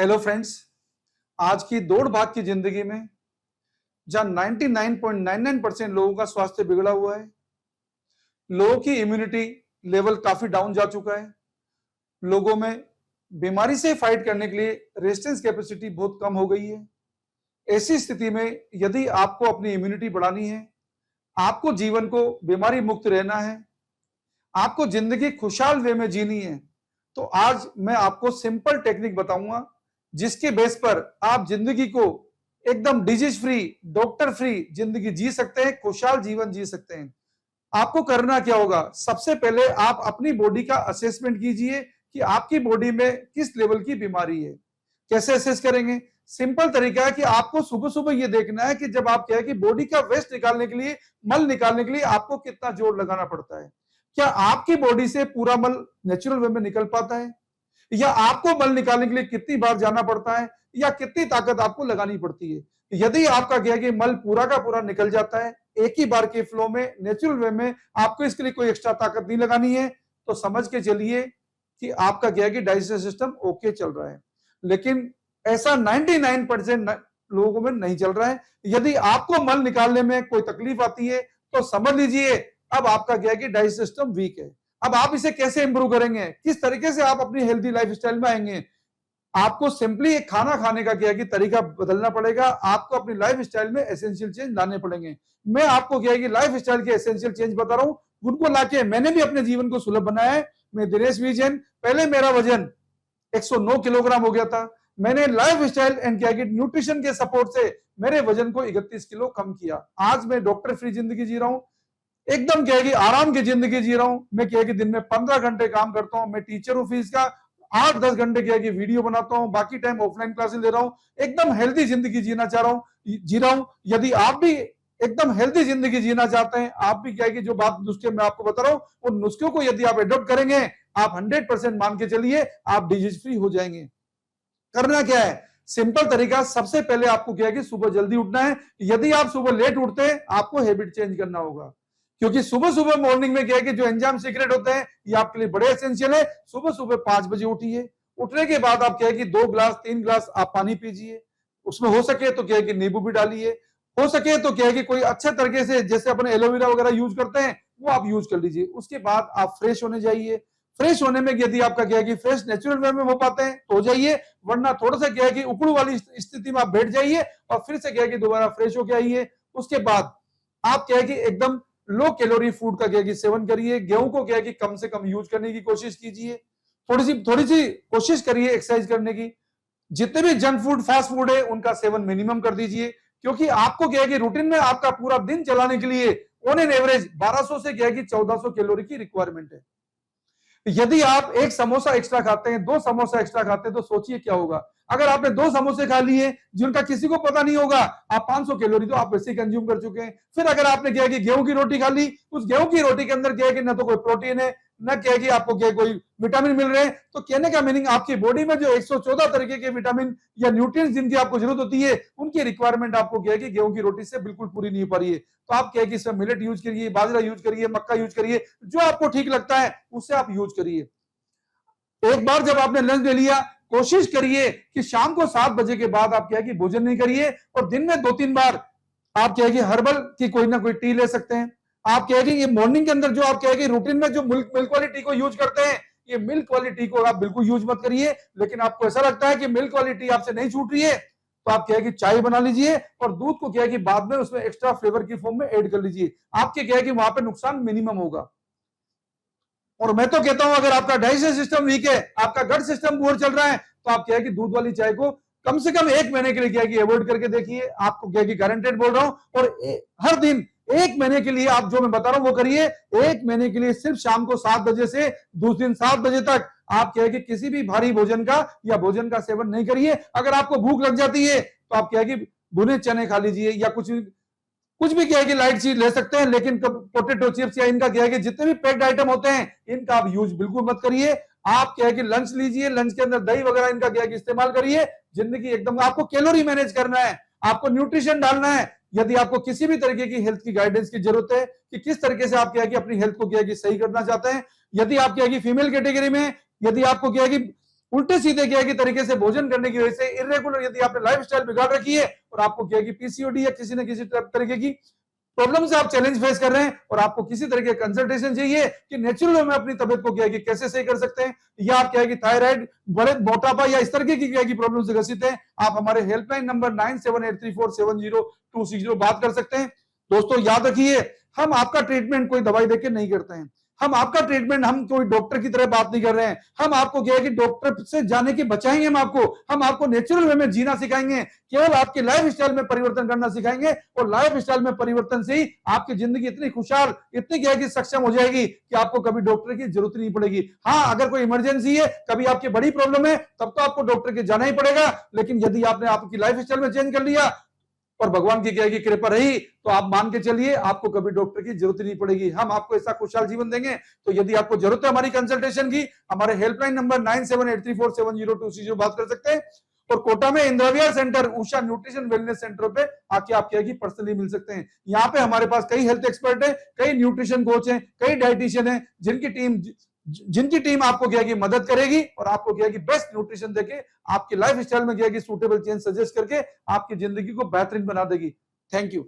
Hello friends. आज की दौड़ भाग की जिंदगी में जहां 99.99% लोगों का स्वास्थ्य बिगड़ा हुआ है, लोगों की इम्यूनिटी लेवल काफी डाउन जा चुका है, लोगों में बीमारी से फाइट करने के लिए रेजिस्टेंस कैपेसिटी बहुत कम हो गई है। ऐसी स्थिति में यदि आपको अपनी इम्यूनिटी बढ़ानी है, आपको जीवन को बीमारी मुक्त रहना है, आपको जिंदगी खुशहाल वे में जीनी है, तो आज मैं आपको सिंपल टेक्निक बताऊंगा जिसके बेस पर आप जिंदगी को एकदम डिजीज फ्री, डॉक्टर फ्री जिंदगी जी सकते हैं, खुशहाल जीवन जी सकते हैं। आपको करना क्या होगा? सबसे पहले आप अपनी बॉडी का असेसमेंट कीजिए कि आपकी बॉडी में किस लेवल की बीमारी है। कैसे असेस करेंगे? सिंपल तरीका है कि आपको सुबह सुबह यह देखना है कि जब आप क्या है कि बॉडी का वेस्ट निकालने के लिए, मल निकालने के लिए आपको कितना जोर लगाना पड़ता है। क्या आपकी बॉडी से पूरा मल नेचुरल वे में निकल पाता है, या आपको मल निकालने के लिए कितनी बार जाना पड़ता है, या कितनी ताकत आपको लगानी पड़ती है। यदि आपका क्या है कि मल पूरा का पूरा निकल जाता है एक ही बार के फ्लो में, नेचुरल वे में, आपको इसके लिए कोई एक्स्ट्रा ताकत नहीं लगानी है, तो समझ के चलिए कि आपका क्या है कि डाइजेस्टिव सिस्टम ओके चल रहा है। लेकिन ऐसा 99% लोगों में नहीं चल रहा है। यदि आपको मल निकालने में कोई तकलीफ आती है तो समझ लीजिए अब आपका क्या है कि डाइजेस्टिव सिस्टम वीक है। अब आप इसे कैसे इंप्रूव करेंगे, किस तरीके से आप अपनी हेल्दी लाइफस्टाइल में आएंगे? आपको सिंपली एक खाना खाने का क्या है कि तरीका बदलना पड़ेगा। आपको अपनी लाइफ स्टाइल में एसेंशियल चेंज लाने पड़ेंगे। मैं आपको क्या है कि लाइफ स्टाइल के एसेंशियल चेंज बता रहा हूं, उनको लाके मैंने भी अपने जीवन को सुलभ बनाया है। मैं दिनेश विजयन, पहले मेरा वजन 109 किलोग्राम हो गया था। मैंने लाइफ स्टाइल एंड क्या कि न्यूट्रिशन के सपोर्ट से मेरे वजन को 31 किलो कम किया। आज मैं डॉक्टर फ्री जिंदगी जी रहा हूं, एकदम क्या है कि आराम की जिंदगी जी रहा हूं। मैं क्या है कि दिन में 15 घंटे काम करता हूं। मैं टीचर हूं फीस का, 8-10 घंटे क्या है कि वीडियो बनाता हूं, बाकी टाइम ऑफलाइन क्लासेस ले रहा हूं। एकदम हेल्दी जिंदगी जीना चाह रहा हूं, जी रहा हूं। यदि आप भी एकदम हेल्दी जिंदगी जीना चाहते हैं, आप भी क्या है कि जो बात नुस्खे मैं आपको बता रहा हूं, उन नुस्खों को यदि आप एडॉप्ट करेंगे, आप 100% मान के चलिए आप डिजीज फ्री हो जाएंगे। करना क्या है? सिंपल तरीका, सबसे पहले आपको क्या है कि सुबह जल्दी उठना है। यदि आप सुबह लेट उठते हैं, आपको हैबिट चेंज करना होगा, क्योंकि सुबह सुबह मॉर्निंग में क्या है कि जो एंजाइम सीक्रेट होते हैं ये आपके लिए बड़े एसेंशियल है। सुबह सुबह 5 बजे उठिए। उठने के बाद आप क्या है कि 2 ग्लास 3 ग्लास आप पानी पीजिए। उसमें हो सके तो क्या है कि नींबू भी डालिए, हो सके तो क्या है कि कोई अच्छे तरीके से जैसे अपने एलोवेरा वगैरह यूज करते हैं वो आप यूज कर लीजिए। उसके बाद आप फ्रेश होने जाइए। फ्रेश होने में यदि आपका क्या है कि फ्रेश नेचुरल वे में हो पाते हैं तो हो जाइए, वरना थोड़ा सा क्या है कि उकड़ू वाली स्थिति में आप बैठ जाइए और फिर से क्या है कि दोबारा फ्रेश होके आइए। उसके बाद आप क्या है कि एकदम लो कैलोरी फूड का क्या है कि सेवन करिए। गेहूं को क्या है कि कम से कम यूज करने की कोशिश कीजिए। थोड़ी सी कोशिश करिए एक्सरसाइज करने की। जितने भी जंक फूड, फास्ट फूड है, उनका सेवन मिनिमम कर दीजिए, क्योंकि आपको क्या है कि रूटीन में आपका पूरा दिन चलाने के लिए ऑन एन एवरेज 1200 से क्या है कि 1400 कैलोरी की रिक्वायरमेंट है। यदि आप एक समोसा एक्स्ट्रा खाते हैं, 2 समोसा एक्स्ट्रा खाते हैं, तो सोचिए क्या होगा। अगर आपने 2 समोसे खा लिए जिनका किसी को पता नहीं होगा, आप 500 कैलोरी तो आप वैसे कंज्यूम कर चुके हैं। फिर अगर आपने क्या है कि गेहूं की रोटी खा ली, उस गेहूं की रोटी के अंदर क्या है कि ना तो कोई प्रोटीन है, ना क्या है कि आपको क्या कोई विटामिन मिल रहे हैं। तो कहने का मीनिंग, आपकी बॉडी में जो 114 तरीके के विटामिन या न्यूट्रिएंट्स जिनकी आपको जरूरत होती है, उनकी रिक्वायरमेंट आपको क्या है कि गेहूं की रोटी से बिल्कुल पूरी नहीं हो पा रही है। तो आप क्या है कि इसमें मिलेट यूज करिए, बाजरा यूज करिए, मक्का यूज करिए, जो आपको ठीक लगता है उससे आप यूज करिए। एक बार जब आपने लंच ले लिया, कोशिश करिए कि शाम को 7 बजे के बाद आप क्या है कि भोजन नहीं करिए, और दिन में 2-3 बार आप क्या है कि हर्बल की कोई ना कोई टी ले सकते हैं। आप क्या है कि ये मॉर्निंग के अंदर जो आप क्या है कि रूटीन में जो मिल्क वाली टी को यूज करते हैं, ये मिल्क वाली टी को आप बिल्कुल यूज मत करिए। लेकिन आपको ऐसा लगता है कि मिल्क वाली टी आपसे नहीं छूट रही है, तो आप क्या है कि चाय बना लीजिए और दूध को क्या है कि बाद में उसमें एक्स्ट्रा फ्लेवर की फॉर्म में ऐड कर लीजिए। आपके क्या है कि वहां पे नुकसान मिनिमम होगा। और मैं तो कहता हूं, अगर आपका डाइजेस्टिव सिस्टम वीक है, आपका गट सिस्टम पुअर चल रहा है, तो आप क्या है कि दूध वाली चाय को कम से कम 1 महीने के लिए क्या है कि अवॉइड करके देखिए। आपको क्या है कि गारंटेड बोल रहा हूं। और हर दिन 1 महीने के लिए आप जो मैं बता रहा हूं वो करिए। 1 महीने के लिए सिर्फ शाम को 7 बजे से दूसरे दिन 7 बजे तक आप क्या है कि किसी भी भारी भोजन का या भोजन का सेवन नहीं करिए। अगर आपको भूख लग जाती है तो आप क्या है कि भुने चने खा लीजिए, या कुछ भी क्या है कि लाइट चीज ले सकते हैं, लेकिन पोटेटो चिप्स या इनका क्या है कि जितने भी पैक्ड आइटम होते हैं इनका आप यूज बिल्कुल मत करिए। आप क्या है कि लंच लीजिए, लंच के अंदर दही वगैरह इनका क्या है कि इस्तेमाल करिए। जिंदगी एकदम, आपको कैलोरी मैनेज करना है, आपको न्यूट्रिशन डालना है। यदि आपको किसी भी तरीके की हेल्थ की गाइडेंस की जरूरत है कि किस तरीके से आप क्या है कि अपनी हेल्थ को क्या है कि सही करना चाहते हैं, यदि आप क्या है कि फीमेल कैटेगरी में, यदि आपको क्या है कि उल्टे सीधे क्या है कि तरीके से भोजन करने की वजह से, इरेगुलर यदि आपने लाइफस्टाइल बिगाड़ रखी है और आपको क्या है कि पीसीओडी या किसी न किसी तरीके की प्रॉब्लम से आप चैलेंज फेस कर रहे हैं और आपको किसी तरह के कंसल्टेशन चाहिए कि नेचुरल वे में अपनी तबियत को क्या है कि कैसे सही कर सकते हैं, या आप क्या है कि थायराइड, बड़े मोटापा या इस तरह की क्या है कि प्रॉब्लम से ग्रसित हैं, आप हमारे हेल्पलाइन नंबर 9783470260 बात कर सकते हैं। दोस्तों याद रखिए, हम आपका ट्रीटमेंट कोई दवाई देकर नहीं करते हैं, हम आपका ट्रीटमेंट, हम कोई डॉक्टर की तरह बात नहीं कर रहे हैं, हम आपको क्या है कि डॉक्टर से जाने की बचाएंगे, हम आपको नेचुरल वे में जीना सिखाएंगे, केवल आपके लाइफ स्टाइल में परिवर्तन करना सिखाएंगे, और लाइफ स्टाइल में परिवर्तन से ही आपकी जिंदगी इतनी खुशहाल, इतनी क्या है कि सक्षम हो जाएगी कि आपको कभी डॉक्टर की जरूरत नहीं पड़ेगी। हाँ, अगर कोई इमरजेंसी है, कभी आपकी बड़ी प्रॉब्लम है, तब तो आपको डॉक्टर के जाना ही पड़ेगा, लेकिन यदि आपने आपकी लाइफ स्टाइल में चेंज कर लिया और भगवान की क्या है कि कृपा रही, तो आप मान के चलिए आपको कभी डॉक्टर की जरूरत नहीं पड़ेगी, हम आपको ऐसा खुशहाल जीवन देंगे। तो यदि आपको जरूरत है हमारी कंसल्टेशन की, हमारे हेल्पलाइन नंबर 9783470260 बात कर सकते हैं, और कोटा में इंदिरा विहार centre Usha nutrition wellness centre पे आके आप क्या है कि पर्सनली मिल सकते हैं। यहाँ पे हमारे पास कई हेल्थ एक्सपर्ट है, कई न्यूट्रिशन कोच हैं, कई डाइटिशियन हैं, जिनकी टीम आपको क्या है कि मदद करेगी और आपको क्या है कि बेस्ट न्यूट्रिशन देके आपके लाइफ स्टाइल में क्या है कि सूटेबल चेंज सजेस्ट करके आपकी जिंदगी को बेहतरीन बना देगी। Thank you.